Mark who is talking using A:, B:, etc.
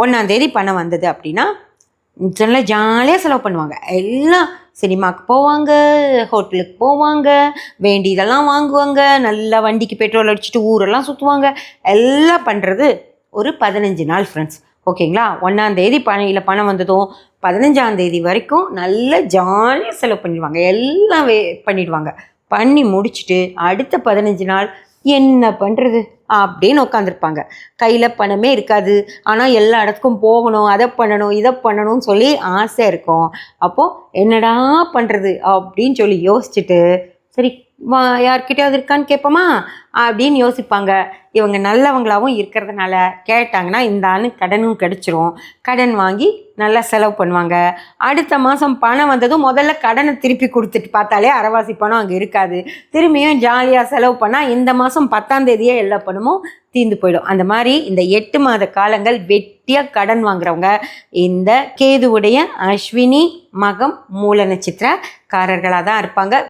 A: 1ஆம் தேதி பணம் வந்தது அப்படின்னா நல்லா ஜாலியாக செலவு பண்ணுவாங்க. எல்லாம் சினிமாவுக்கு போவாங்க, ஹோட்டலுக்கு போவாங்க, வேண்டியதெல்லாம் வாங்குவாங்க, நல்லா வண்டிக்கு பெட்ரோல் அடிச்சுட்டு ஊரெல்லாம் சுற்றுவாங்க. எல்லாம் பண்ணுறது ஒரு 15 நாள் ஃப்ரெண்ட்ஸ். ஓகேங்களா? 1ஆம் தேதி பணம் வந்ததும் 15ஆம் தேதி வரைக்கும் நல்ல ஜாலியாக செலவு பண்ணிடுவாங்க. எல்லாம் பண்ணிடுவாங்க. பண்ணி முடிச்சுட்டு அடுத்த 15 நாள் என்ன பண்ணுறது அப்படின்னு உட்காந்துருப்பாங்க. கையில் பணமே இருக்காது. ஆனால் எல்லா இடத்துக்கும் போகணும், அதை பண்ணணும், இதை பண்ணணும்னு சொல்லி ஆசை இருக்கும். அப்போது என்னடா பண்ணுறது அப்படின்னு சொல்லி யோசிச்சுட்டு, சரி யார்கிட்டயாவது இருக்கான்னு கேட்போமா அப்படின்னு யோசிப்பாங்க. இவங்க நல்லவங்களாகவும் இருக்கிறதுனால கேட்டாங்கன்னா இந்த ஆளு கடனும் கிடச்சிரும். கடன் வாங்கி நல்லா செலவு பண்ணுவாங்க. அடுத்த மாதம் பணம் வந்ததும் முதல்ல கடனை திருப்பி கொடுத்துட்டு பார்த்தாலே அரைவாசி பணம் அங்கே இருக்காது. திரும்பியும் ஜாலியாக செலவு பண்ணால் இந்த மாதம் 10ஆம் தேதியே எல்லா பணமும் தீர்ந்து போயிடும். அந்த மாதிரி இந்த 8 மாத காலங்கள் வெட்டியாக கடன் வாங்குறவங்க இந்த கேதுவுடைய அஸ்வினி மகம் மூல நட்சத்திரக்காரர்களாக தான் இருப்பாங்க.